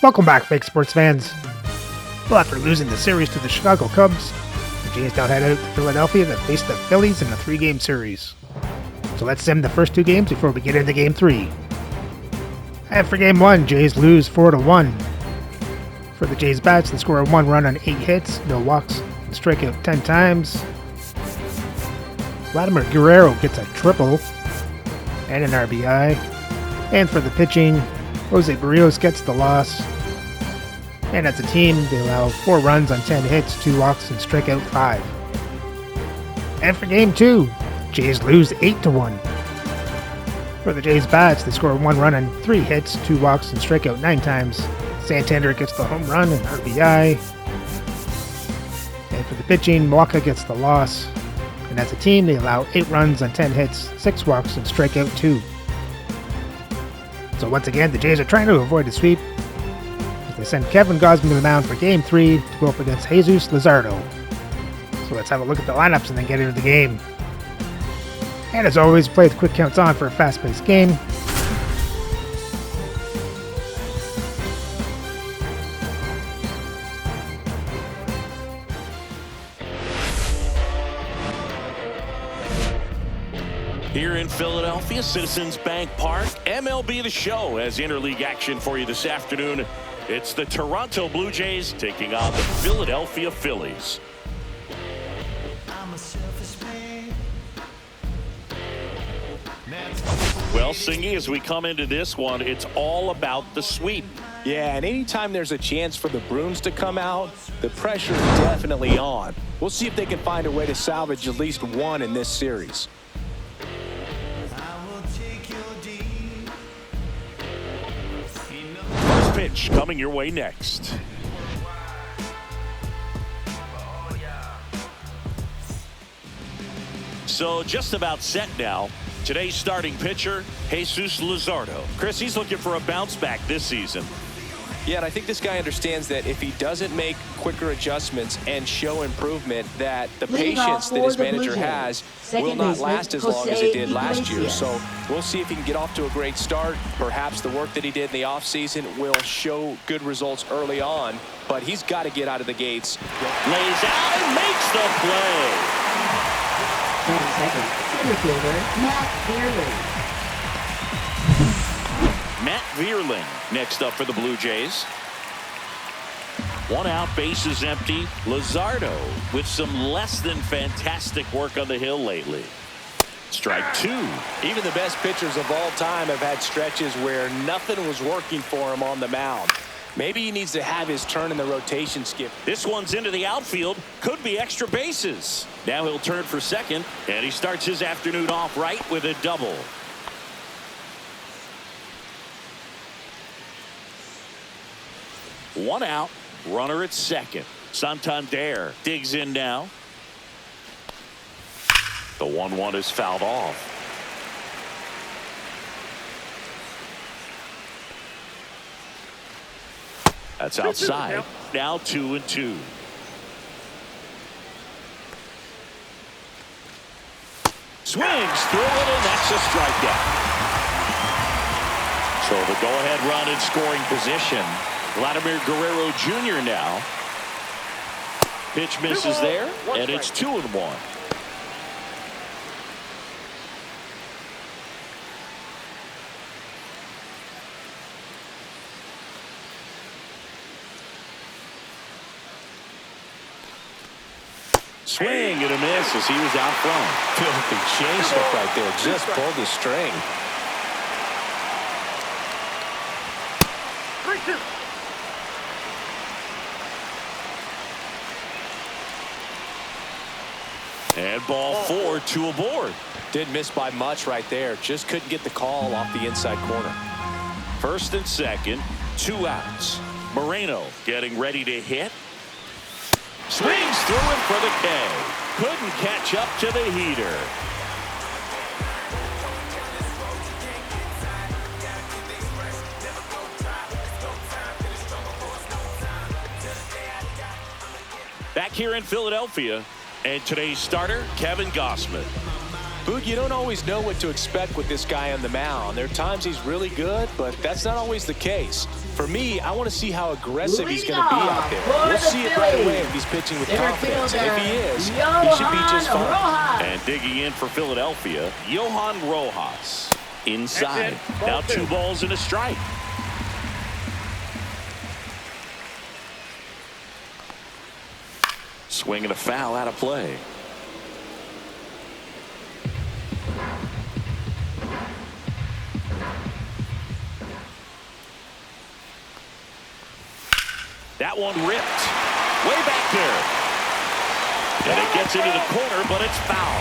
Welcome back, fake sports fans. Well, after losing the series to the Chicago Cubs, the Jays now head out to Philadelphia to face the Phillies in a 3-game series. So let's sim the first 2 games before we get into Game 3. And for Game 1, Jays lose 4-1. For the Jays bats, they score 1 run on 8 hits, no walks, and strike out 10 times. Vladimir Guerrero gets a triple and an RBI. And for the pitching, Jose Barrios gets the loss. And as a team, they allow 4 runs on 10 hits, 2 walks, and strike out 5. And for Game 2, Jays lose 8-1. For the Jays bats, they score 1 run on 3 hits, 2 walks, and strike out 9 times. Santander gets the home run and RBI. And for the pitching, Milwaukee gets the loss. And as a team, they allow 8 runs on 10 hits, 6 walks, and strike out 2. So once again, the Jays are trying to avoid a sweep as they send Kevin Gausman to the mound for Game 3 to go up against Jesus Luzardo. So let's have a look at the lineups and then get into the game. And as always, play with quick counts on for a fast-paced game. Here in Philadelphia, Citizens Bank Park, MLB The Show has interleague action for you this afternoon. It's the Toronto Blue Jays taking on the Philadelphia Phillies. Well, Singy, as we come into this one, it's all about the sweep. Yeah, and anytime there's a chance for the Bruins to come out, the pressure is definitely on. We'll see if they can find a way to salvage at least one in this series. First pitch coming your way next. So just about set now. Today's starting pitcher, Jesus Luzardo. Chris, he's looking for a bounce back this season. Yeah, and I think this guy understands that if he doesn't make quicker adjustments and show improvement, that the patience that his manager has will not last as long as it did last year. So we'll see if he can get off to a great start. Perhaps the work that he did in the offseason will show good results early on, but he's got to get out of the gates. Lays out and makes the play. Second, center fielder, Matt Vierling. Matt Vierling next up for the Blue Jays. 1 out, bases empty. Luzardo with some less than fantastic work on the hill lately. Strike 2. Even the best pitchers of all time have had stretches where nothing was working for him on the mound. Maybe he needs to have his turn in the rotation skip. This one's into the outfield. Could be extra bases. Now he'll turn for second, and he starts his afternoon off right with a double. One out, runner at second. Santander digs in now. The 1-1 is fouled off. That's outside. Now 2-2. Swings through it, and that's a strikeout. So the go-ahead run in scoring position. Vladimir Guerrero Jr. now. Pitch misses there, and it's 2-1. Swing and a miss as he was out front. Filthy changeup right there. Just pulled the string. 3-2. And ball 4, 2 aboard. Didn't miss by much right there. Just couldn't get the call off the inside corner. First and second, 2 outs. Moreno getting ready to hit. Swings through it for the K. Couldn't catch up to the heater. Back here in Philadelphia, and today's starter, Kevin Gausman. Boog, you don't always know what to expect with this guy on the mound. There are times he's really good, but that's not always the case. For me, I want to see how aggressive he's going to be out there. We'll see it right away if he's pitching with confidence. And if he is, he should be just fine. And digging in for Philadelphia, Johan Rojas inside. Now 2 balls and a strike. Swing and a foul out of play. That one ripped way back there. And it gets into the corner, but it's foul.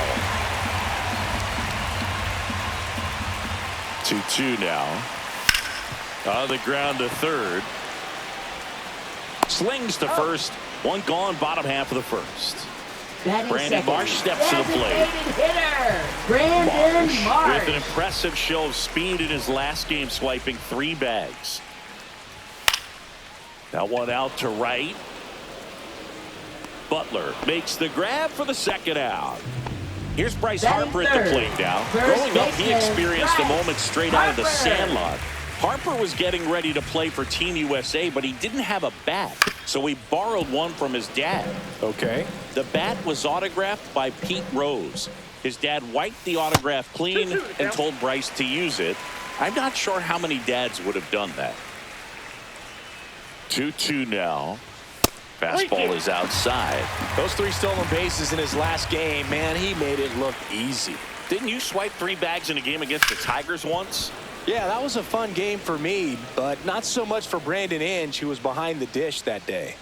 2-2 now. On the ground to third. Slings to first. One gone, bottom half of the first. Brandon Marsh steps to the plate. Brandon Marsh. With an impressive show of speed in his last game, swiping 3 bags. That one out to right. Butler makes the grab for the second out. Here's Bryce Harper at the plate now. Growing up, he experienced a moment straight out of the sandlot. Harper was getting ready to play for Team USA, but he didn't have a bat, so he borrowed one from his dad. Okay. The bat was autographed by Pete Rose. His dad wiped the autograph clean and told Bryce to use it. I'm not sure how many dads would have done that. 2-2 now. Fastball is outside. Those 3 stolen bases in his last game, man, he made it look easy. Didn't you swipe 3 bags in a game against the Tigers once? Yeah, that was a fun game for me, but not so much for Brandon Inge, who was behind the dish that day.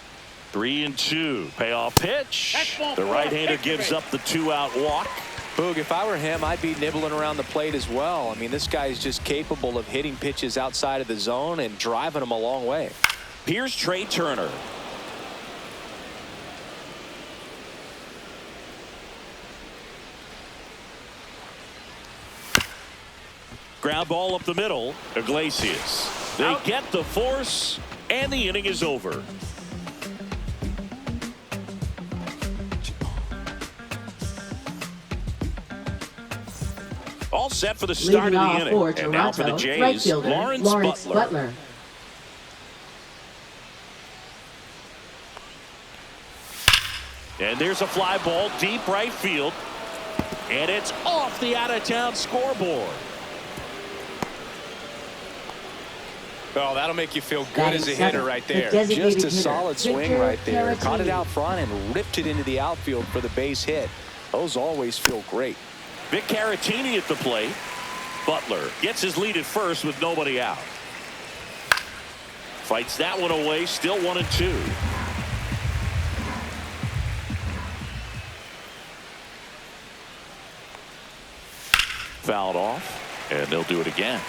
3-2. Payoff pitch. The right-hander gives up the 2-out walk. Boog, if I were him, I'd be nibbling around the plate as well. I mean, this guy is just capable of hitting pitches outside of the zone and driving them a long way. Here's Trey Turner. Ground ball up the middle. Iglesias. They get the force, and the inning is over. All set for the start of the inning. And now for the Jays, Lawrence Butler. And there's a fly ball deep right field. And it's off the out-of-town scoreboard. Oh, that'll make you feel good as a hitter right there. Just a solid swing right there. Caught it out front and ripped it into the outfield for the base hit. Those always feel great. Vic Caratini at the plate. Butler gets his lead at first with nobody out. Fights that one away. Still 1-2. Fouled off, and they'll do it again.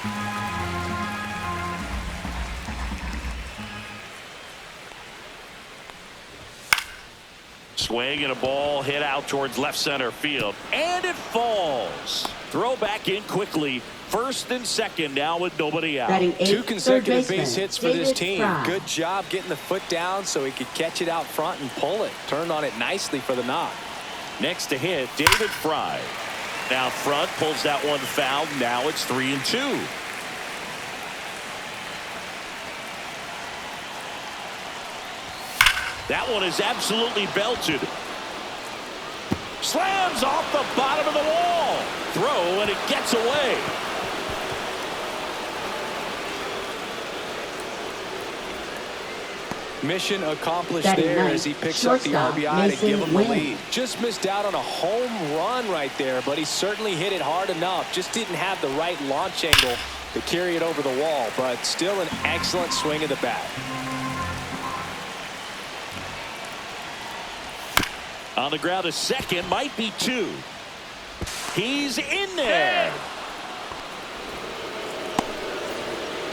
Swing and a ball hit out towards left center field, and it falls. Throw back in quickly. First and second now with nobody out. 2 consecutive base hits for this team. Good job getting the foot down so he could catch it out front and pull it. Turned on it nicely for the knock. Next to hit, David Fry. Now front, pulls that one foul. Now it's 3-2. That one is absolutely belted. Slams off the bottom of the wall. Throw, and it gets away. Mission accomplished there as he picks up the RBI to give him the lead. Just missed out on a home run right there, but he certainly hit it hard enough. Just didn't have the right launch angle to carry it over the wall, but still an excellent swing of the bat. On the ground, a second, might be 2. He's in there.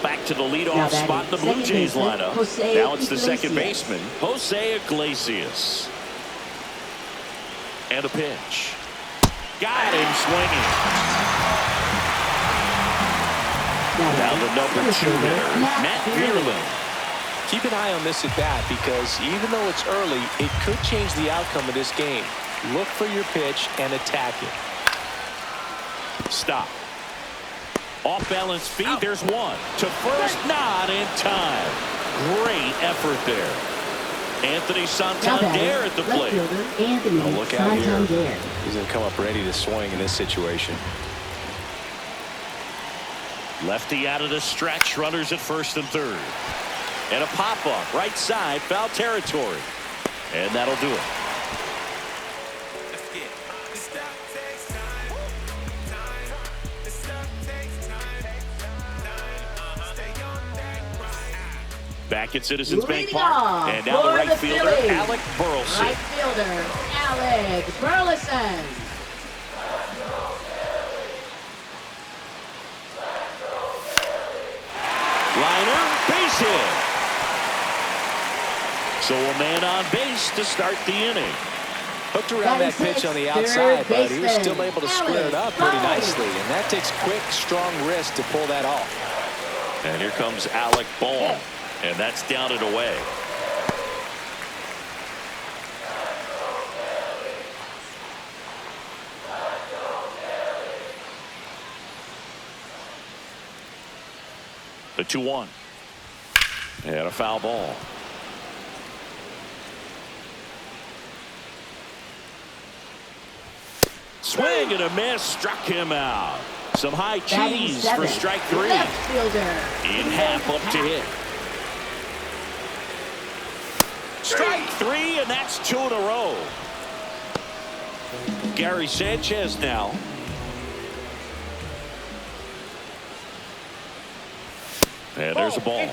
Back to the leadoff spot in the Blue Jays lineup. Now it's the second baseman, Jose Iglesias. And a pitch. Got him swinging. Now the number 2 hitter, Matt Vierling. Keep an eye on this at bat because even though it's early, it could change the outcome of this game. Look for your pitch and attack it. stop. Off balance feed. There's one to first, not in time. Great effort there. Anthony Santander at the plate. Oh, look out here. He's going to come up ready to swing in this situation. Lefty out of the stretch. Runners at first and third. And a pop-up right side, foul territory. And that'll do it. Back at Citizens Bank Park. And now the right fielder, Alec Burleson. Right fielder, Alec Burleson. Liner, base hit. So a man on base to start the inning. Hooked around that pitch on the outside, but he was still able to square it up pretty nicely. And that takes quick, strong wrist to pull that off. And here comes Alec Bohm. And that's down and away. The 2-1. And a foul ball. Swing and a miss, struck him out. Some high cheese for strike 3. Left fielder. In half up to hit. Strike 3, and that's 2 in a row. Gary Sanchez now. And there's a ball.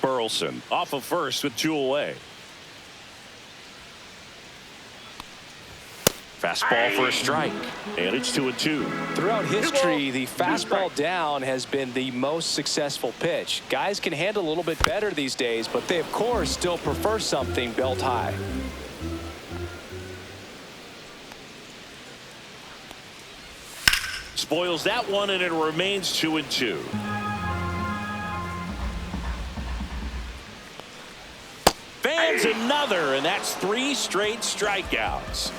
Burleson off of first with 2 away. Fastball for a strike, and it's 2-2. Throughout history, the fastball down has been the most successful pitch. Guys can handle a little bit better these days, but they, of course, still prefer something belt high. Spoils that one, and it remains 2-2. Fans another, and that's 3 straight strikeouts.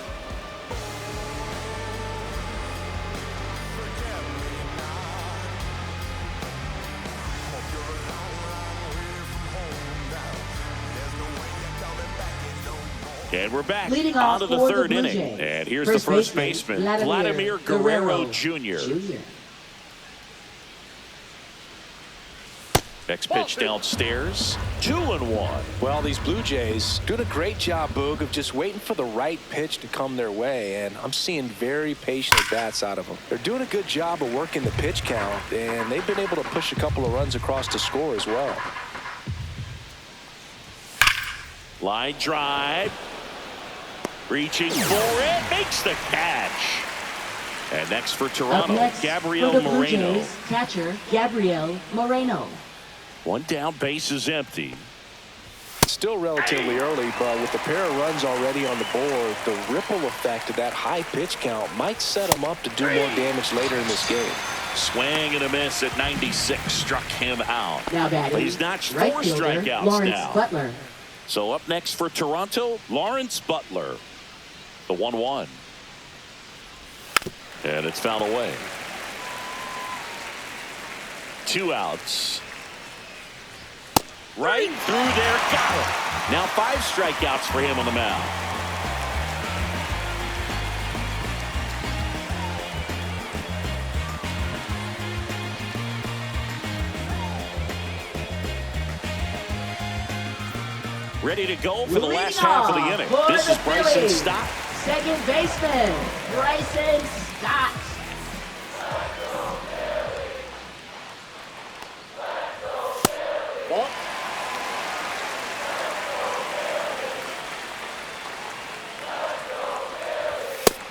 And we're back on to the third inning. And here's the first baseman, Vladimir Guerrero Jr. Next pitch downstairs, 2-1. Well, these Blue Jays doing a great job, Boog, of just waiting for the right pitch to come their way, and I'm seeing very patient at-bats out of them. They're doing a good job of working the pitch count, and they've been able to push a couple of runs across the score as well. Line drive. Reaching for it, makes the catch. And next for Toronto, Gabriel Moreno. Jays, catcher Gabriel Moreno. One down, base is empty. Still relatively early, but with the pair of runs already on the board, the ripple effect of that high pitch count might set them up to do more damage later in this game. Swing and a miss at 96, struck him out. Now batting, he's notched right 4 fielder, strikeouts Lawrence now. Butler. So up next for Toronto, Lawrence Butler. The 1-1. And it's fouled away. 2 outs. Right through there, got it. Now 5 strikeouts for him on the mound. Ready to go for the last half of the inning. This is Bryson Stott. Second baseman, Bryson Stott.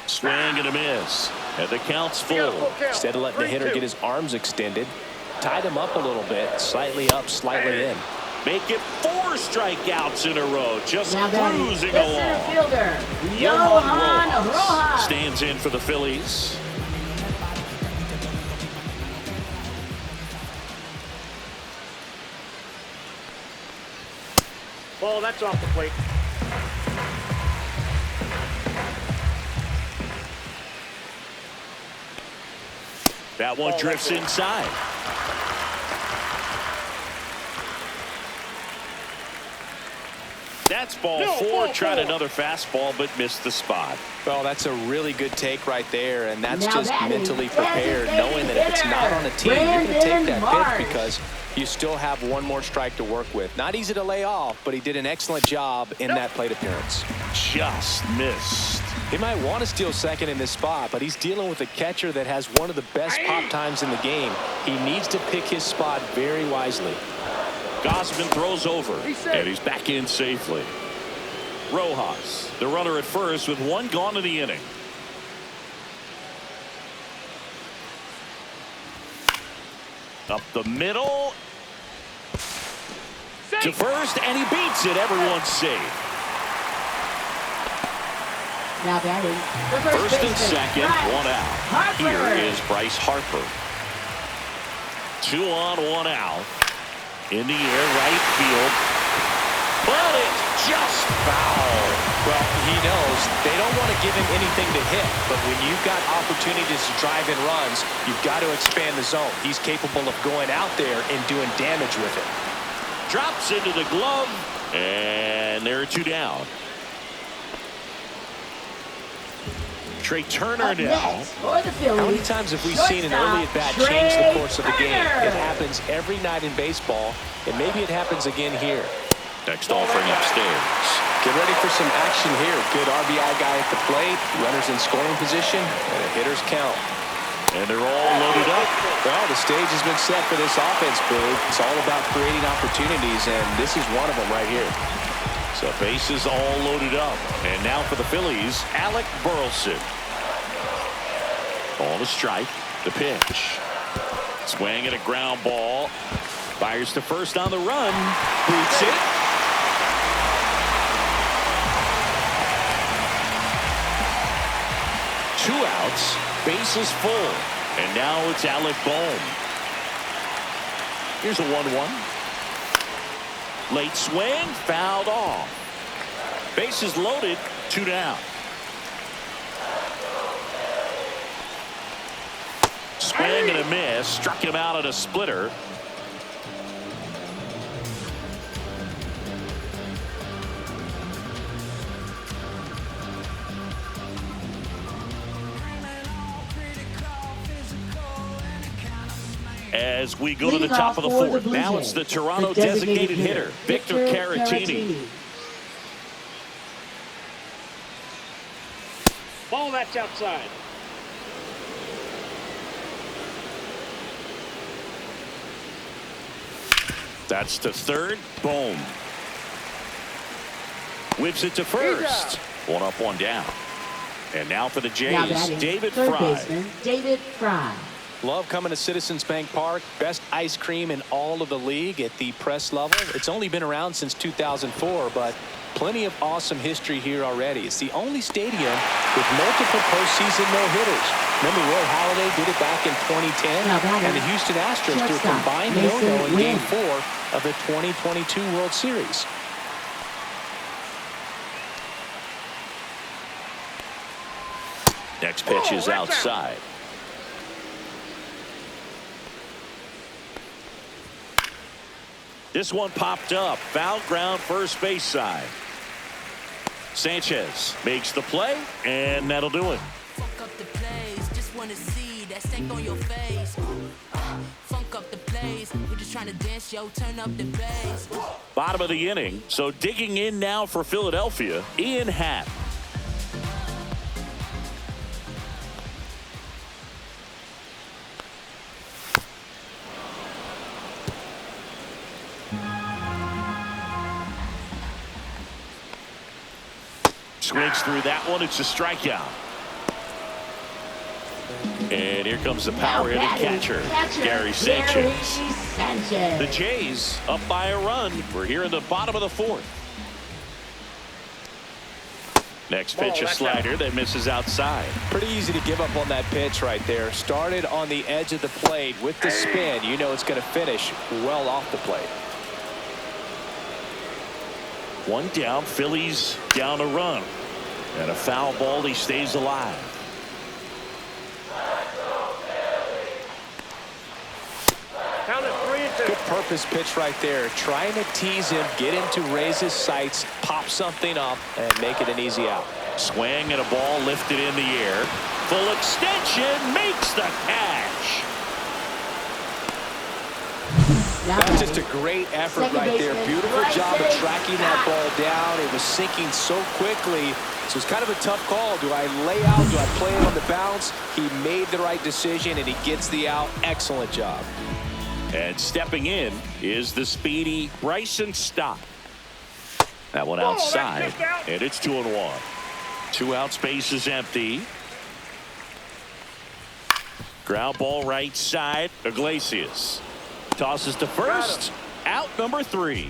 Swing and a miss. And the count's full. Instead of letting the hitter get his arms extended, tied him up a little bit, slightly up, slightly in. Make it 4 strikeouts in a row. Just cruising the along. center fielder, Johan Rojas. Stands in for the Phillies. Ball, that's off the plate. That one drifts inside. That's ball 4. Tried another fastball, but missed the spot. Well, that's a really good take right there, and that's just mentally prepared, knowing that if it's not on a team, you're going to take that pitch because you still have one more strike to work with. Not easy to lay off, but he did an excellent job in that plate appearance. Just missed. He might want to steal second in this spot, but he's dealing with a catcher that has one of the best pop times in the game. He needs to pick his spot very wisely. Gausman throws over, and he's back in safely. Rojas, the runner at first with 1 gone in the inning. Up the middle. To first, and he beats it. Everyone's safe. Now batting, the First and baseman, second, Bryce 1 out. Harper. Here is Bryce Harper. 2 on, 1 out. In the air, right field. But it's just foul. Well, he knows they don't want to give him anything to hit, but when you've got opportunities to drive in runs, you've got to expand the zone. He's capable of going out there and doing damage with it. Drops into the glove, and there are 2 down. Trey Turner Up now. next for the Phillies, How many times have we seen an early at-bat change the course of the game? It happens every night in baseball, and maybe it happens again here. Next offering upstairs. Get ready for some action here. Good RBI guy at the plate, runners in scoring position, and a hitter's count. And they're all loaded up. Well, the stage has been set for this offense, Boo. It's all about creating opportunities, and this is one of them right here. So bases all loaded up. And now for the Phillies, Alec Burleson. Ball to strike. The pitch. Swing and a ground ball. Fires to first on the run. Boots it. Two outs. Bases full. And now it's Alec Bohm. Here's a 1-1. Late swing, fouled off. Bases loaded, 2 down. Swing and a miss, struck him out at a splitter. As we go to the top of the 4th, now it's the Toronto designated hitter, Victor Caratini. Ball, that's outside. That's to third. Boom. Whips it to first. 1 up, 1 down. And now for the Jays, David third Fry. baseman, David Fry. Love coming to Citizens Bank Park. Best ice cream in all of the league at the press level. It's only been around since 2004, but plenty of awesome history here already. It's the only stadium with multiple postseason no-hitters. Remember Roy Halladay did it back in 2010? And the Houston Astros threw a combined no-no in Game 4 of the 2022 World Series. Next pitch is outside. This one popped up. Foul ground, first base side. Sanchez makes the play, and that'll do it. Funk up the plays, just wanna see that stank on your face. Funk up the plays, we're just trying to dance, yo, turn up the bass. Bottom of the inning, so digging in now for Philadelphia, Ian Happ. Swings through that one. It's a strikeout. And here comes the power hitting catcher, Gary Sanchez. The Jays up by a run. We're here in the bottom of the 4th. Next pitch, a slider that misses outside. Pretty easy to give up on that pitch right there. Started on the edge of the plate with the spin. You know it's going to finish well off the plate. One down, Phillies down a run. And a foul ball, he stays alive. Count it 3-2. Good purpose pitch right there. Trying to tease him, get him to raise his sights, pop something up, and make it an easy out. Swing and a ball lifted in the air. Full extension, makes the catch. That's just a great effort right there. Beautiful job of tracking that ball down. It was sinking so quickly. So it's kind of a tough call. Do I lay out? Do I play it on the bounce? He made the right decision, and he gets the out. Excellent job. And stepping in is the speedy Bryson Stott. That one outside, and it's 2-1. 2 outs, base is empty. Ground ball right side. Iglesias tosses to first. Out number 3.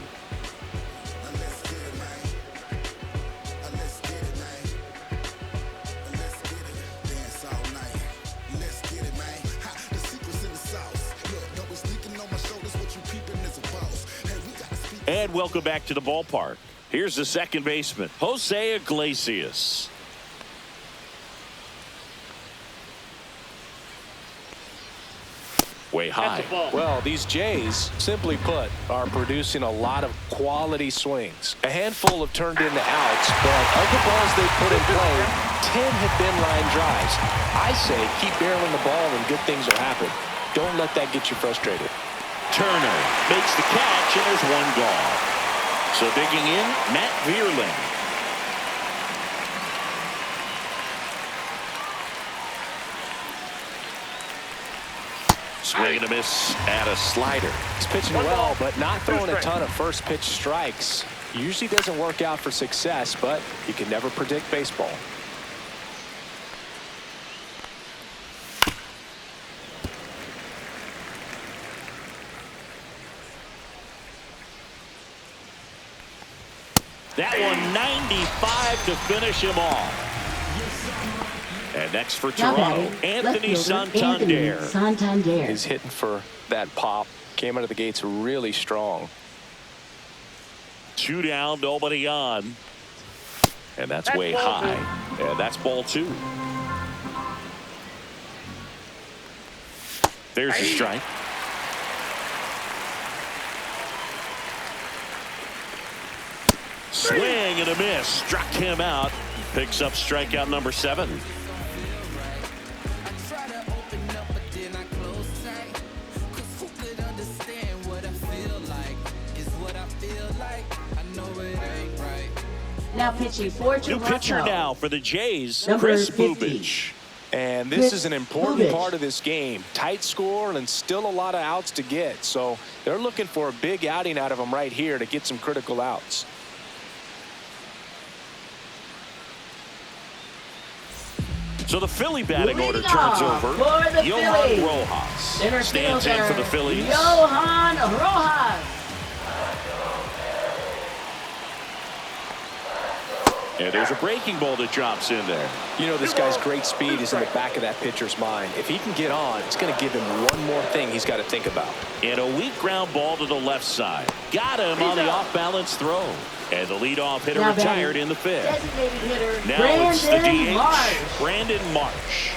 And welcome back to the ballpark. Here's the second baseman, Jose Iglesias. Way high. Well, these Jays, simply put, are producing a lot of quality swings. A handful have turned into outs, but of the balls they put in play, 10 have been line drives. I say keep barreling the ball and good things will happen. Don't let that get you frustrated. Turner makes the catch, and there's one gone. So digging in, Matt Vierling. Swing and a miss at a slider. He's pitching well, but not throwing a ton of first pitch strikes. Usually doesn't work out for success, but you can never predict baseball. That one 95 to finish him off. And next for Toronto, Anthony Santander. He's hitting for that pop. Came out of the gates really strong. 2 down, nobody on. And that's way high. And that's ball 2. There's the strike. Swing and a miss. Struck him out. Picks up strikeout number 7. Now pitching for Toronto. New pitcher now for the Jays, Number Chris 50. Bubich. And this is an important Bubich. part of this game. Tight score and still a lot of outs to get. So they're looking for a big outing out of him right here to get some critical outs. So the Philly batting order Leading turns off over. for the Johan Phillies. Rojas Center stands in fielder, for the Phillies. Johan Rojas. And there's a breaking ball that drops in there. You know, this guy's great speed is in the back of that pitcher's mind. If he can get on, it's going to give him one more thing he's got to think about. And a weak ground ball to the left side. Got him on the off-balance throw. And the leadoff hitter Now retired in the 5th. Designated hitter, Now it's the Brandon DH, Marsh. Brandon Marsh.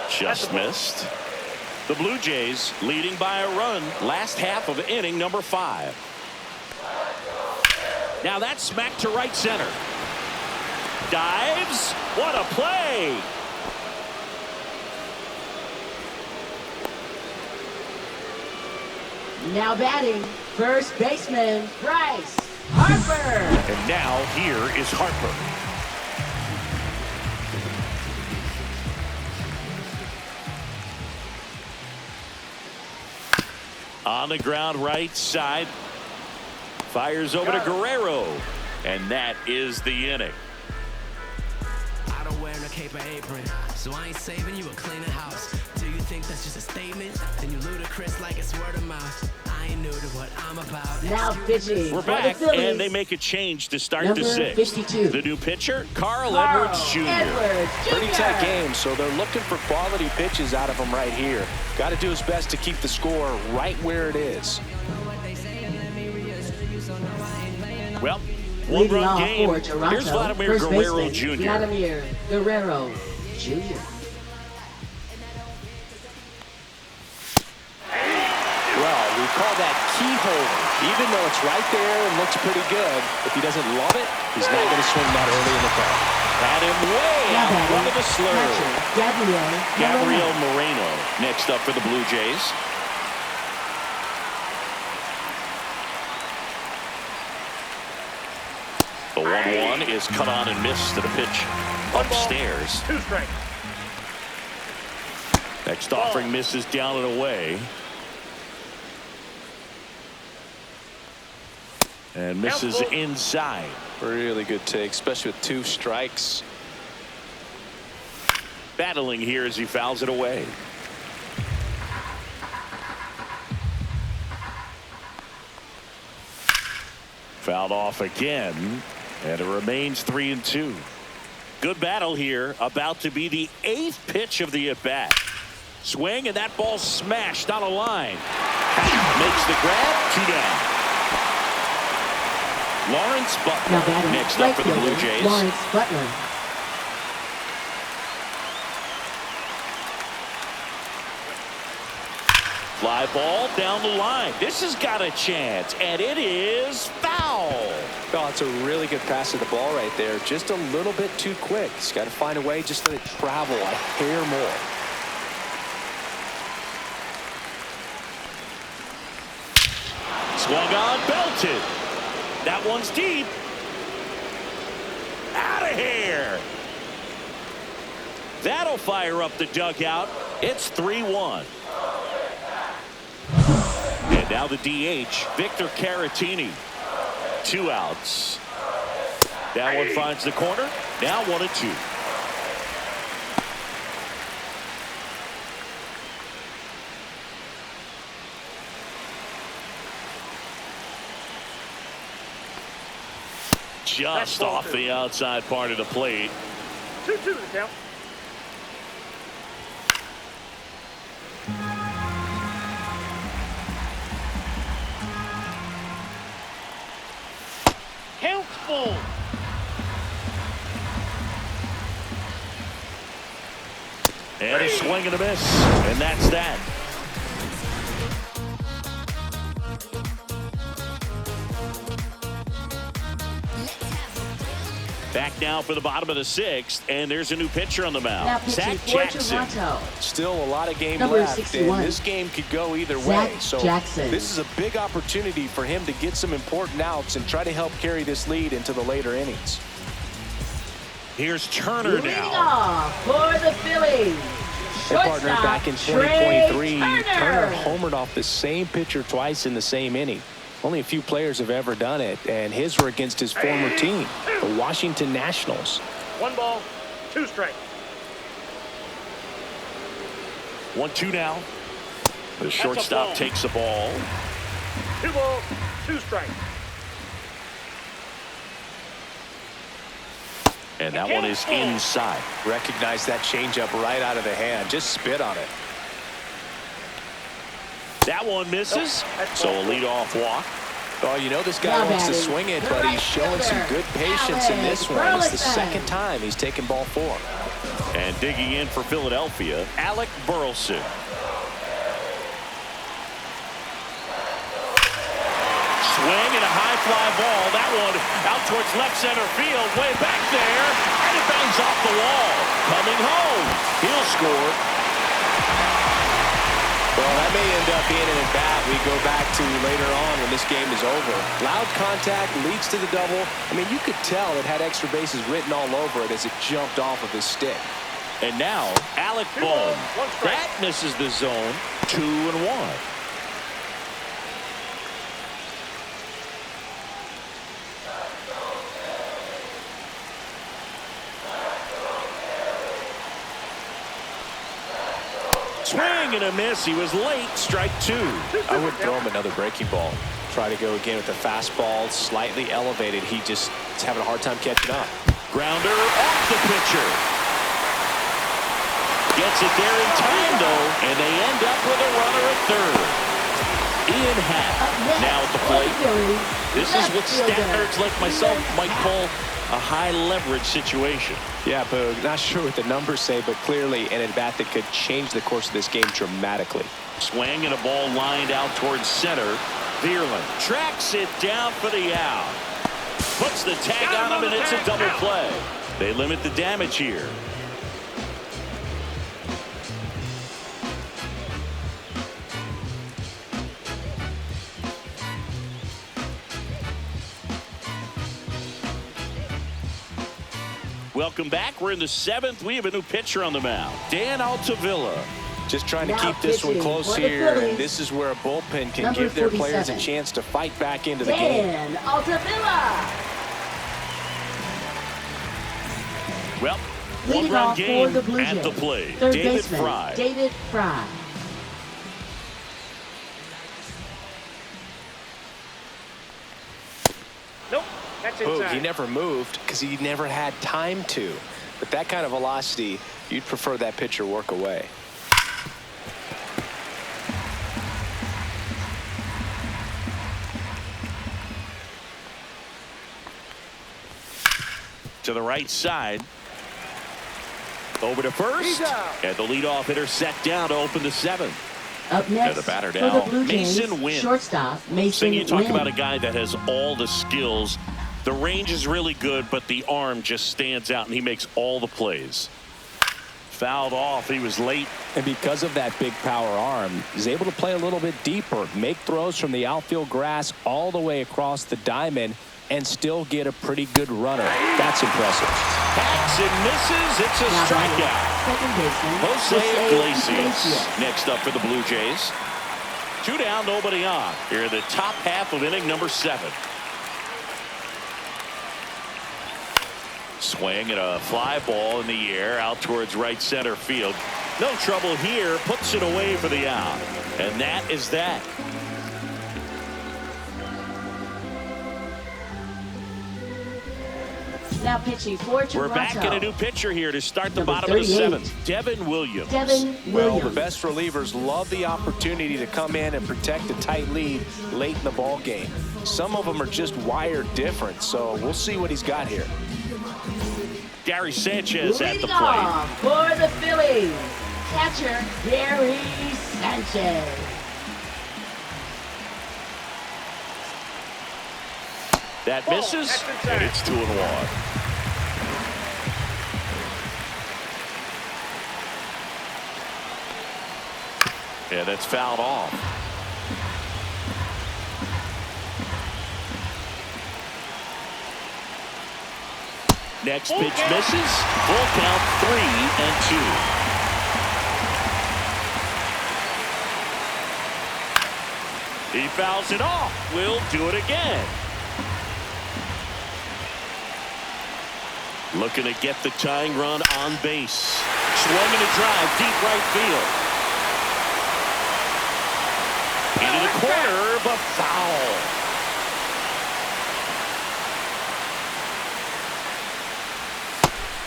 Just missed. The Blue Jays leading by a run last half of inning number 5. Now that's smacked to right center. Dives. What a play. Now batting, first baseman, Bryce Harper. And now here is Harper. On the ground right side. Fires over to Guerrero. And that is the inning. I don't wear no cape or apron, so I ain't saving you a cleaner house. Do you think that's just a statement? Then you ludicrous like it's word of mouth. I ain't new to what I'm Now pitching We're for back, the Phillies. and they make a change to start Number the sixth. 52. The new pitcher, Carl Carl Edwards Jr. Edwards Jr. Pretty tight game, so they're looking for quality pitches out of him right here. Got to do his best to keep the score right where it is. Well, Leading one-run off game. for Toronto, Here's Vladimir first Guerrero baseman, Jr. Vladimir Guerrero Jr. Well, we call that keyhole. Even though it's right there and looks pretty good, if he doesn't love it, he's not going to swing that early in the call. Had him way Now out front of batting, the slur. catcher, Gabriel Moreno next up for the Blue Jays. The 1-1 is cut on and missed to the pitch upstairs. 2 strikes. Next offering misses down and away. And misses inside. Really good take, especially with 2 strikes. Battling here as he fouls it away. Fouled off again, and it remains 3-2. Good battle here, about to be the 8th pitch of the at-bat. Swing, and that ball smashed on a line. Makes the grab, 2 down. Lawrence Now Butler batting, next up for the Blue right fielder, Jays. Lawrence Butler. Fly ball down the line. This has got a chance, and it is foul. Oh, it's a really good pass to the ball right there. Just a little bit too quick. He's got to find a way, just let it travel a hair more. Swung on, belted. That one's deep. Out of here. That'll fire up the dugout. It's 3-1. And now the DH, Victor Caratini. 2 outs. That one finds the corner. Now 1-2. Just off the outside part of the plate. 2-2 the count. Count full. And a swing and a miss. And that's that. Back now for the bottom of the 6th, and there's a new pitcher on the Now mound. pitching Zach for Jackson. Toronto. Still a lot of game Number left, 61. and this game could go either Zach way. So Jackson. this is a big opportunity for him to get some important outs and try to help carry this lead into the later innings. Here's Turner Leading now. off for the Phillies. Their partner Shortstop, back in Trey 2023, Turner. Turner homered off the same pitcher twice in the same inning. Only a few players have ever done it, and his were against his former team, the Washington Nationals. 1 ball, 2 strikes. 1-2 now. The shortstop ball. takes the ball. 2 balls, 2 strikes. And that one is inside. Recognize that changeup right out of the hand. Just spit on it. That one misses. So a leadoff walk. Oh, you know this guy Now wants to batting, swing it, the but right he's showing some fielder, good patience in this one. It's the Burleson. second time he's taken ball 4. And digging in for Philadelphia, Alec Burleson. Swing and a high fly ball. That one out towards left center field, way back there, and it bangs off the wall. Coming home. He'll score. Well, that may end up being an at-bat we go back to later on when this game is over. Loud contact leads to the double. I mean, you could tell it had extra bases written all over it as it jumped off of his stick. And now, Alec Bohm. That misses the zone. 2-1. Swing Swing and a miss. He was late. Strike 2. I would throw him another breaking ball. Try to go again with the fastball, slightly elevated. He just is having a hard time catching up. Grounder off the pitcher. Gets it there in time, though, and they end up with a runner at third. Ian Happ now at the plate. This is what stat nerds like myself might call a high-leverage situation. Yeah, Boog, not sure what the numbers say, but clearly an at-bat that could change the course of this game dramatically. Swing and a ball lined out towards center. Veerland tracks it down for the out. Puts the tag on him, and it's a double play. They limit the damage here. Welcome back. We're in the 7th. We have a new pitcher on the mound, Dan Altavilla. Just trying to keep this one close here, and this is where a bullpen can give their players a chance to fight back into the game. Dan Altavilla. Well, Leading one-run off game for the Blue at the Jays. plate. Third David baseman, Fry. David Fry. Nope. That's Boog, inside. he never moved because he never had time to. But that kind of velocity, you'd prefer that pitcher work away. To the right side. Over to first. And the leadoff hitter set down to open the 7th. Up next And the batter for now, the Blue Jays, Mason Wynn. shortstop Mason You talk Wynn. about a guy that has all the skills. The range is really good, but the arm just stands out, and he makes all the plays. Fouled off. He was late. And because of that big power arm, he's able to play a little bit deeper, make throws from the outfield grass all the way across the diamond, and still get a pretty good runner. That's impressive. Hacks and misses. It's a Now strikeout. second baseman Jose Iglesias Iglesias. next up for the Blue Jays. 2 down, nobody on. Here in the top half of inning number 7. Swing and a fly ball in the air out towards right center field. No trouble here. Puts it away for the out. And that is that. Now pitching for Toronto. We're back in a new pitcher here to start the Number bottom of the 38. 7th. Devin Williams. Devin Well, Williams. the best relievers love the opportunity to come in and protect a tight lead late in the ball game. Some of them are just wired different, so we'll see what he's got here. Gary Sanchez at the Leading plate. off for the Phillies, catcher Gary Sanchez. That misses, and it's 2-1. Yeah, that's fouled off. Next pitch misses. Full count, 3-2. He fouls it off. We'll do it again. Looking to get the tying run on base. Swung and a drive, deep right field. Into the corner, but foul.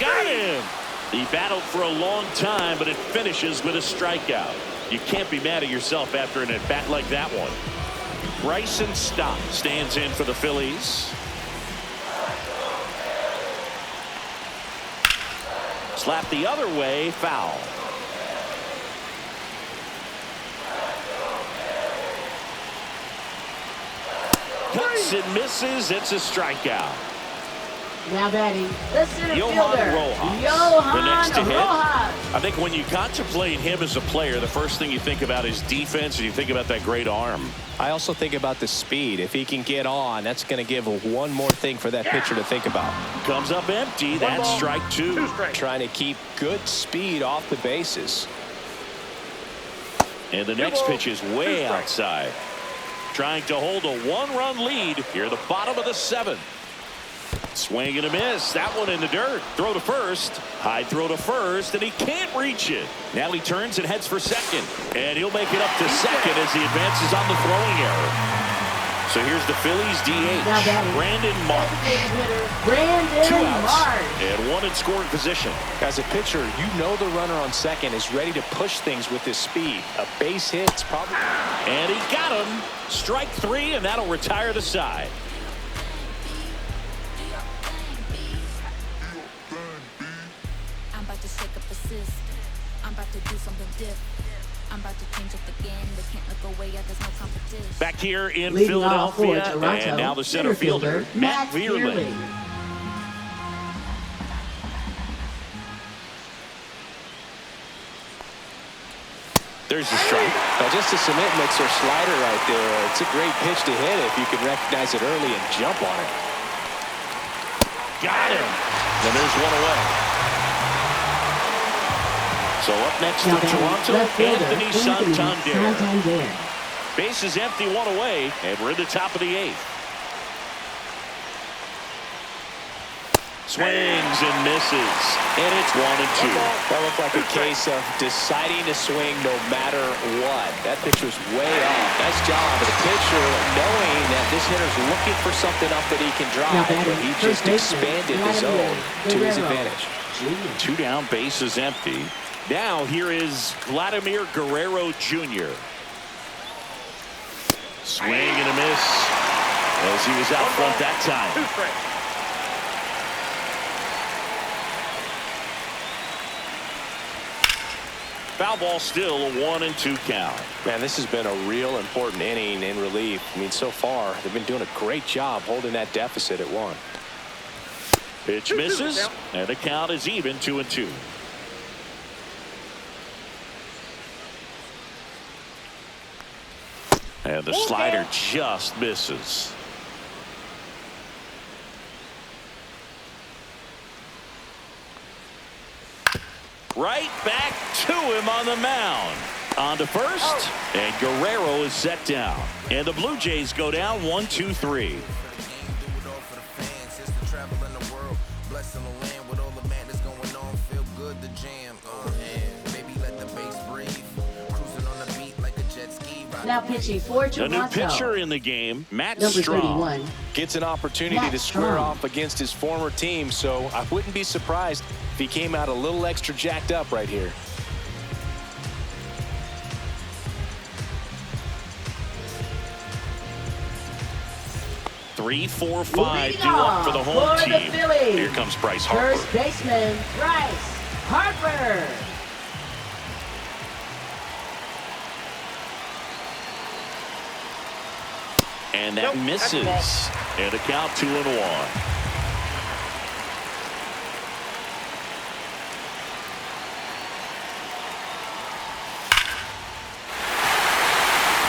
Got him. He battled for a long time, but it finishes with a strikeout. You can't be mad at yourself after an at-bat like that one. Bryson Stott stands in for the Phillies. Slap the other way, foul. Cuts and misses. It's a strikeout. Now batting the center Johan fielder, Rojas, the next to hit. Rojas. I think when you contemplate him as a player, the first thing you think about is defense, and you think about that great arm. I also think about the speed. If he can get on, that's going to give one more thing for that pitcher to think about. Comes up empty. That's strike 2. Trying to keep good speed off the bases. And the next pitch is way outside. Trying to hold a 1-run lead here at the bottom of the 7th. Swing and a miss. That one in the dirt. Throw to first. High throw to first, and he can't reach it. Now he turns and heads for second. And he'll make it up to second as he advances on the throwing error. So here's the Phillies DH, Brandon Marsh. Two outs and one in scoring position. As a pitcher, you know the runner on second is ready to push things with his speed. A base hit's probably. And he got him. Strike three, and that'll retire the side. I'm about to shake up the system. I'm about to do something different. I'm about to change up the game. They can't look away. There's no competition. Back here in Leading off for Philadelphia, Toronto, and now the center fielder, Matt Vierling. There's the strike. Now just a cement mixer slider right there. It's a great pitch to hit if you can recognize it early and jump on it. Got him. And there's one away. So up next to Toronto, Anthony Santander. Base is empty, one away, and we're in the top of the eighth. Swings and misses, and it's 1-2. That looked like a case of deciding to swing no matter what. That pitch was way off. Nice job of the pitcher knowing that this hitter's looking for something up that he can drive, but he just expanded the zone to his advantage. 2 down, base is empty. Now here is Vladimir Guerrero Jr. Swing and a miss as he was out front that time. 2 strikes. Foul ball, still a 1-2 count. Man, this has been a real important inning in relief. I mean, so far they've been doing a great job holding that deficit at 1. Pitch misses, and the count is even, 2-2. And the slider just misses. Right back to him on the mound. On to first, and Guerrero is set down. And the Blue Jays go down 1-2-3. Now pitching for The new Toronto. pitcher in the game, Matt Number Strong. 31. Gets an opportunity to square off against his former team, so I wouldn't be surprised if he came out a little extra jacked up right here. Three, 4, 5 due up for the home for the team. Phillies. Here comes Bryce Harper. First baseman, Bryce Harper. And that misses. And a count 2-1.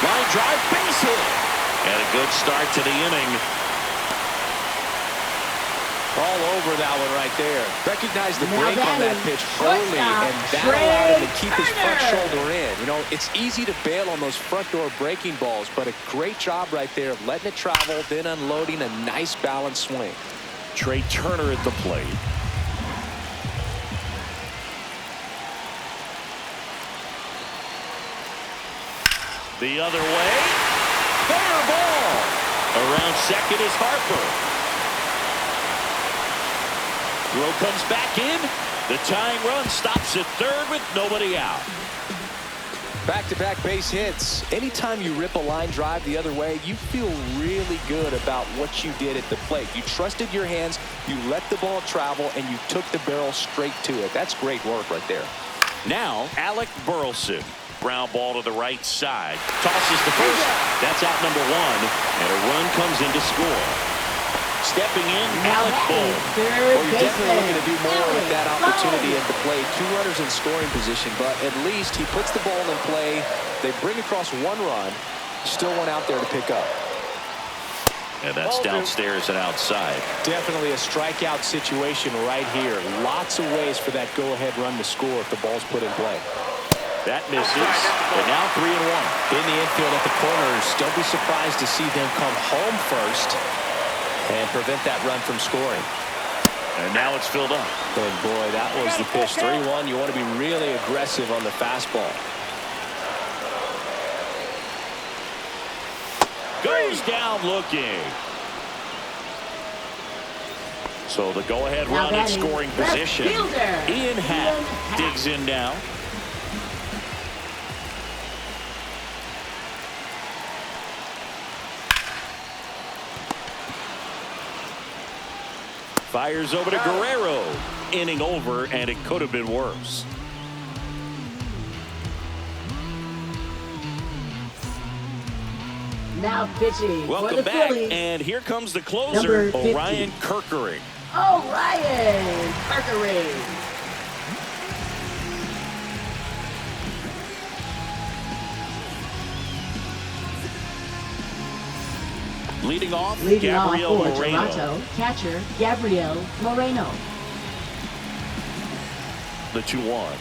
Line drive, base hit. And a good start to the inning. All over that one right there. Recognize the Now break on that pitch early, and that Trey allowed him to keep his front Turner. shoulder in. You know, it's easy to bail on those front door breaking balls, but a great job right there of letting it travel, then unloading a nice balanced swing. Trey Turner at the plate. The other way. Fair ball. Around second is Harper. Throw comes back in. The tying run stops at third with nobody out. Back-to-back base hits. Anytime you rip a line drive the other way, you feel really good about what you did at the plate. You trusted your hands, you let the ball travel, and you took the barrel straight to it. That's great work right there. Now, Alec Burleson. Ground ball to the right side. Tosses to first. That's out number 1. And a run comes in to score. Stepping in, Alec Bull. Well, you're definitely looking to do more with that opportunity at the plate. 2 runners in scoring position, but at least he puts the ball in play. They bring across 1 run. Still one out there to pick up. And that's downstairs and outside. Definitely a strikeout situation right here. Lots of ways for that go-ahead run to score if the ball's put in play. That misses. And now 3-1. In the infield at the corners. Don't be surprised to see them come home first. and prevent that run from scoring. And now it's filled up. And boy, that was the pitch. 3-1. You want to be really aggressive on the fastball. Goes down looking. So the go-ahead run in scoring position. Ian Happ digs in now. Fires over to Guerrero. Inning over, and it could have been worse. Now pitching Welcome for the back, Phillies. and here comes the closer, Number 50. Orion Kerkering. Orion Kerkering. Leading off, Leading Gabriel off for Moreno. Toronto, catcher Gabriel Moreno. The 2-1.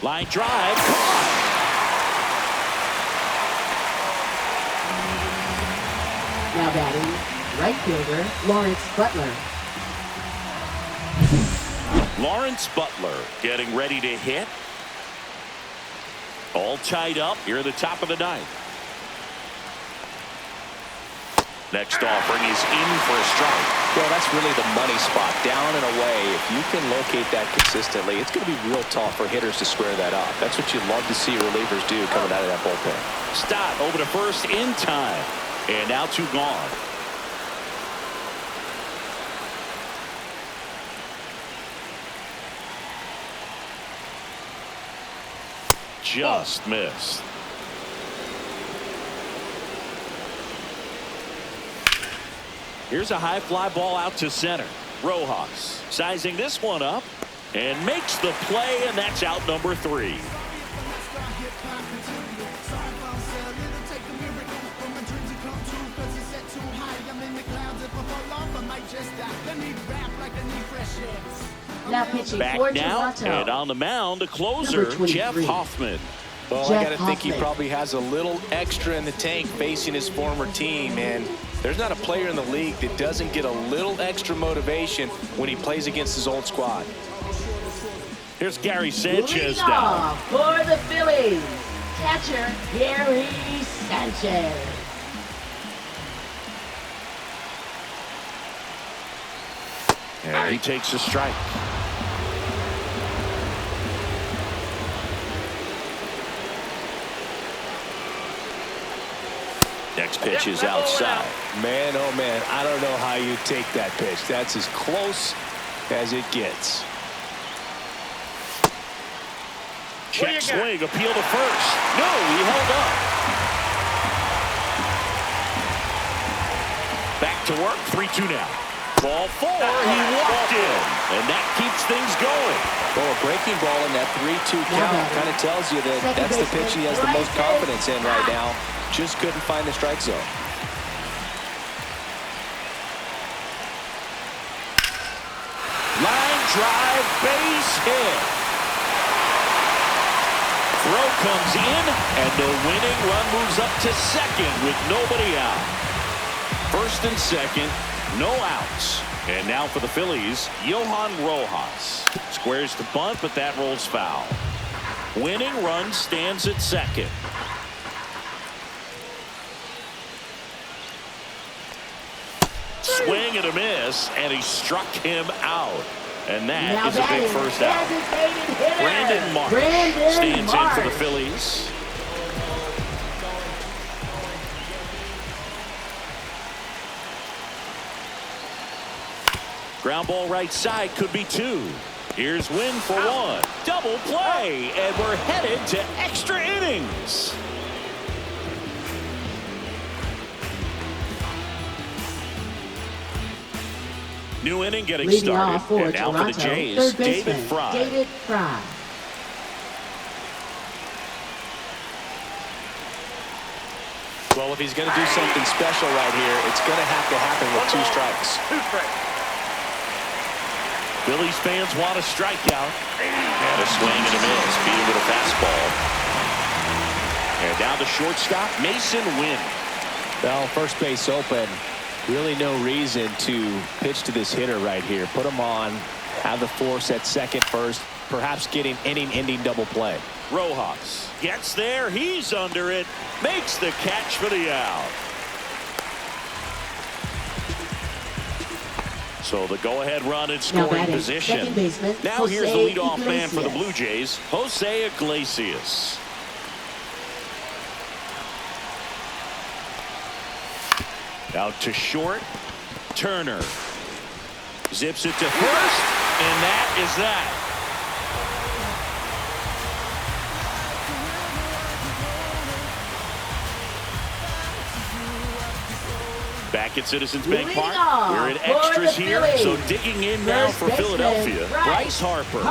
Line drive. Caught. Now batting, right fielder Lawrence Butler. Lawrence Butler getting ready to hit. All tied up here at the top of the ninth. Next offering is in for a strike. Well, that's really the money spot. Down and away. If you can locate that consistently, it's going to be real tough for hitters to square that up. That's what you'd love to see relievers do coming out of that bullpen. Stott over to first in time. And now 2 gone. Just missed. Here's a high fly ball out to center. Rojas sizing this one up and makes the play, and that's out number 3. Now pitching Back for now, Toronto. and on the mound, the closer, Number 23. Jeff Hoffman. Well, Jeff I got to think he Hoffman. probably has a little extra in the tank facing his former team, and there's not a player in the league that doesn't get a little extra motivation when he plays against his old squad. Here's Gary Sanchez Leading down. off for the Phillies, catcher Gary Sanchez. And he takes a strike. Next pitch is outside. Man, oh man, I don't know how you take that pitch. That's as close as it gets. Check swing, appeal to first. No, he held up. Back to work, 3-2 now. Ball 4, he walked in, and that keeps things going. Well, a breaking ball in that 3-2 count kind of tells you that that's the pitch he has the most confidence in right now. Just couldn't find the strike zone. Line drive, base hit. Throw comes in, and the winning run moves up to second with nobody out. First and second, no outs. And now for the Phillies, Johan Rojas. Squares the bunt, but that rolls foul. Winning run stands at second. Swing and a miss, and he struck him out. And that Now is a big batting, first out. designated hitter, Brandon Marsh stands in for the Phillies. Ground ball right side, could be 2. Here's Wynn for 1. Double play, and we're headed to extra innings. New inning getting Leading started. off for And now Toronto, for the Jays, third David baseman, Fry. David Fry. Well, if he's going to do something special right here, it's going to have to happen with 2 strikes. 2 strikes. Phillies fans want a strikeout. And a swing and a miss. Beat him with a fastball. And down to shortstop, Mason Wynn. Well, first base open. Really no reason to pitch to this hitter right here. Put him on, have the force at second first, perhaps getting inning-ending double play. Rojas gets there. He's under it. Makes the catch for the out. So the go-ahead run in scoring position. Now here's the leadoff man for the Blue Jays, Jose Iglesias. Out to short. Turner zips it to first, and that is that. Back at Citizens Bank Park, we're in extras here, so digging in now for Philadelphia, Bryce Harper.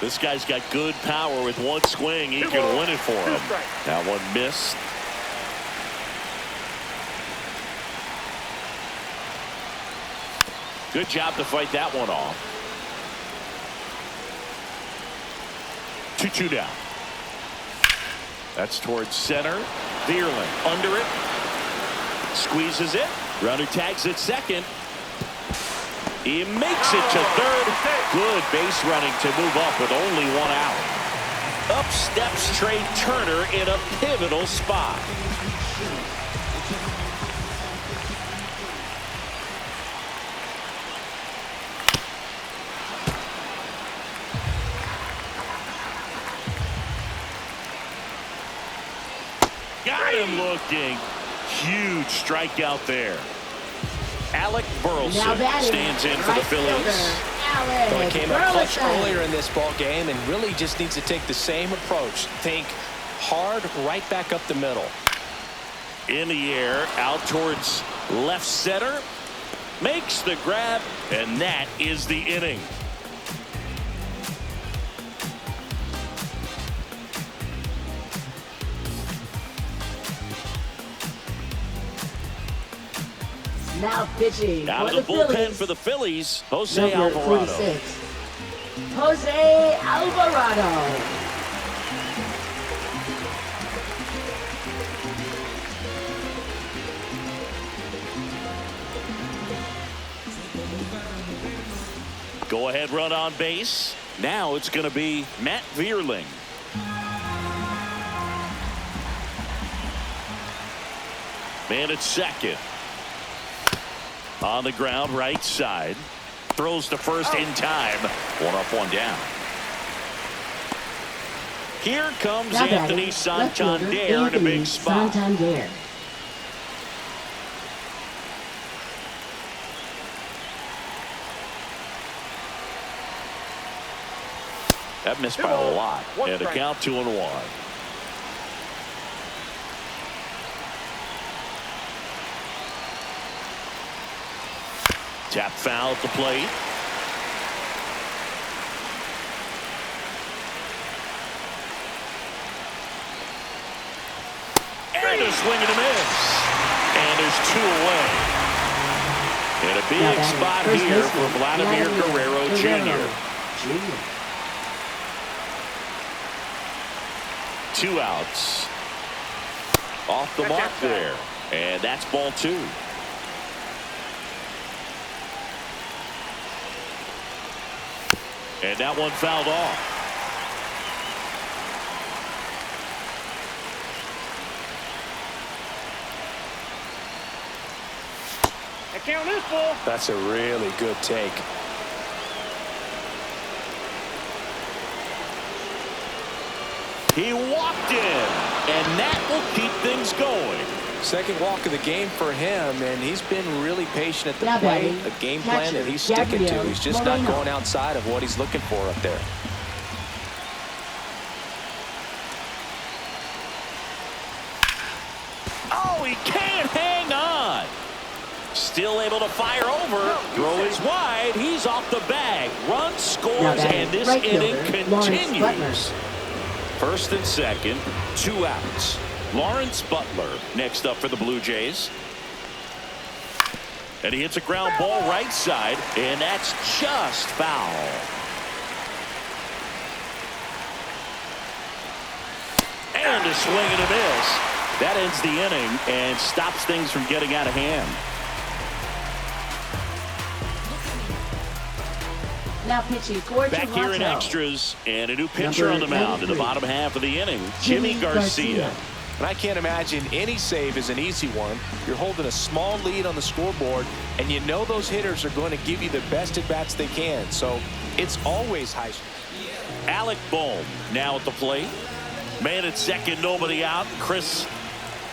This guy's got good power. With one swing, he can win it for him. That one missed. Good job to fight that one off. 2-2 down. That's towards center. Vierling under it. Squeezes it. Runner tags at second. He makes it to third. Good base running to move up with only one out. Up steps Trey Turner in a pivotal spot. Got him looking. Huge strikeout there. Alec Burleson stands in for the Phillies. Well, he came up clutch earlier in this ball game and really just needs to take the same approach. Think hard right back up the middle. In the air, out towards left center. Makes the grab, and that is the inning. Now pitching out of the bullpen for the Phillies, Jose Number Alvarado. 46, Jose Alvarado. Go ahead run on base. Now it's going to be Matt Vierling. Man at second. On the ground, right side. Throws to first in time. One up, one down. Here comes Anthony Santander in a big spot. Santander. That missed by a lot. And a count 2-1. Tap foul at the plate. And a swing and a miss. And there's two away. And a big spot here for Vladimir Guerrero Jr. 2 outs. Off the mark there. And that's ball 2. And that one fouled off. The count is full. That's a really good take. He walked in, and that will keep things going. Second walk of the game for him, and he's been really patient at the plate. A game plan that he's sticking to. He's just not going outside of what he's looking for up there. Oh, he can't hang on. Still able to fire over. Throw is wide. He's off the bag. Run scores, and this inning continues. First and second, 2 outs. Lawrence Butler next up for the Blue Jays. And he hits a ground ball right side, and that's just foul. And a swing and a miss. That ends the inning and stops things from getting out of hand. Now pitching for Back here in extras, and a new pitcher on the mound in the bottom half of the inning, Jimmy Garcia. And I can't imagine any save is an easy one. You're holding a small lead on the scoreboard, and you know those hitters are going to give you the best at-bats they can. So it's always high. Alec Bohm now at the plate. Man at second, nobody out. Chris,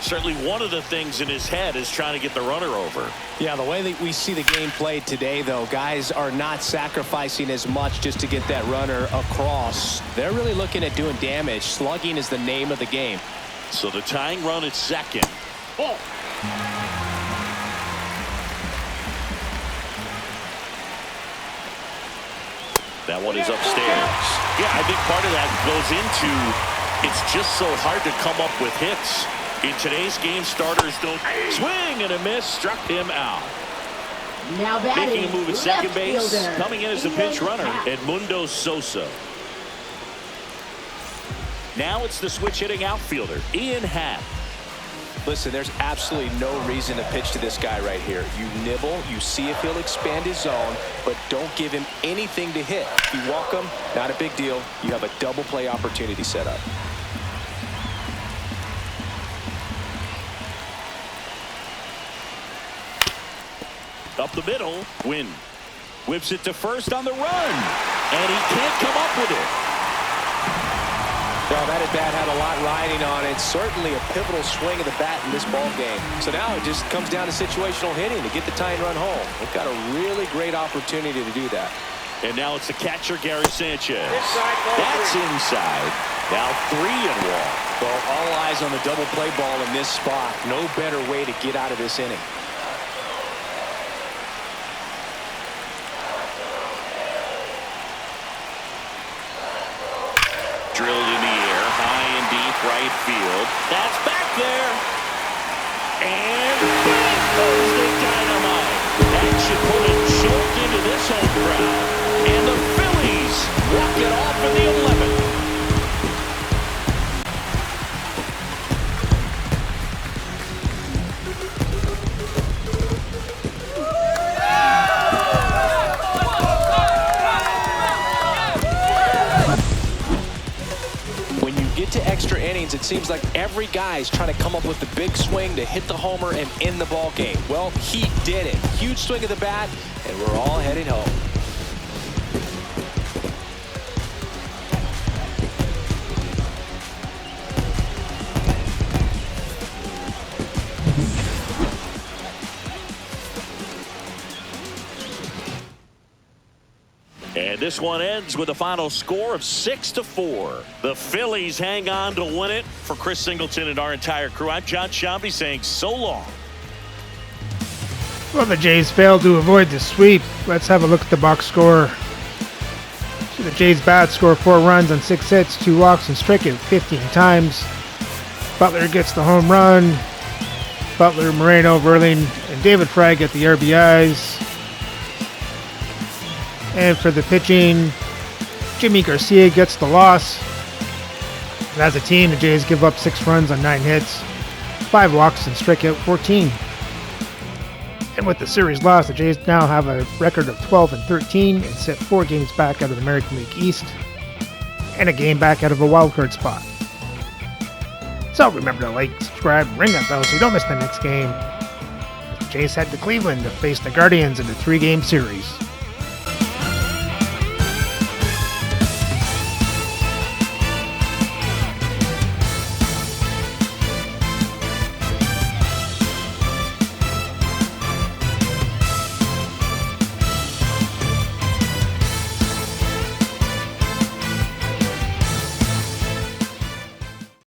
certainly one of the things in his head is trying to get the runner over. Yeah, the way that we see the game played today, though, guys are not sacrificing as much just to get that runner across. They're really looking at doing damage. Slugging is the name of the game. So the tying run at second. Oh. That one is upstairs. Yeah, I think part of that goes into it's just so hard to come up with hits. In today's game, starters don't swing and a miss, struck him out. Now batting, making a move at second base, fielder, coming in as the pinch runner, Edmundo Sosa. Now it's the switch hitting outfielder, Ian Happ. Listen, there's absolutely no reason to pitch to this guy right here. You nibble, you see if he'll expand his zone, but don't give him anything to hit. If you walk him, not a big deal. You have a double play opportunity set up. Up the middle, Wynn whips it to first on the run, and he can't come up with it. Well, that at-bat had a lot riding on it. Certainly a pivotal swing of the bat in this ball game. So now it just comes down to situational hitting to get the tying run home. They've got a really great opportunity to do that. And now it's the catcher, Gary Sanchez. That's inside. Now 3-1. Well, all eyes on the double play ball in this spot. No better way to get out of this inning. Drilled in the air, high and deep right field. That's back there. And back goes the dynamite. That should put a jolt into this home crowd. And the Phillies walk it off in the 11th. Extra innings, it seems like every guy is trying to come up with the big swing to hit the homer and end the ball game. Well, he did it. Huge swing of the bat, and we're all heading home. And this one ends with a final score of 6-4. The Phillies hang on to win it. For Chris Singleton and our entire crew, I'm John Shambi saying so long. Well, the Jays failed to avoid the sweep. Let's have a look at the box score. So the Jays bat score 4 runs on 6 hits, 2 walks, and struck it 15 times. Butler gets the home run. Butler, Moreno, Verlander, and David Fry get the RBIs. And for the pitching, Jimmy Garcia gets the loss. And as a team, the Jays give up 6 runs on 9 hits, 5 walks, and strike out 14. And with the series loss, the Jays now have a record of 12-13 and sit 4 games back out of the American League East and a game back out of a wildcard spot. So remember to like, subscribe, and ring that bell so you don't miss the next game. The Jays head to Cleveland to face the Guardians in a 3-game series.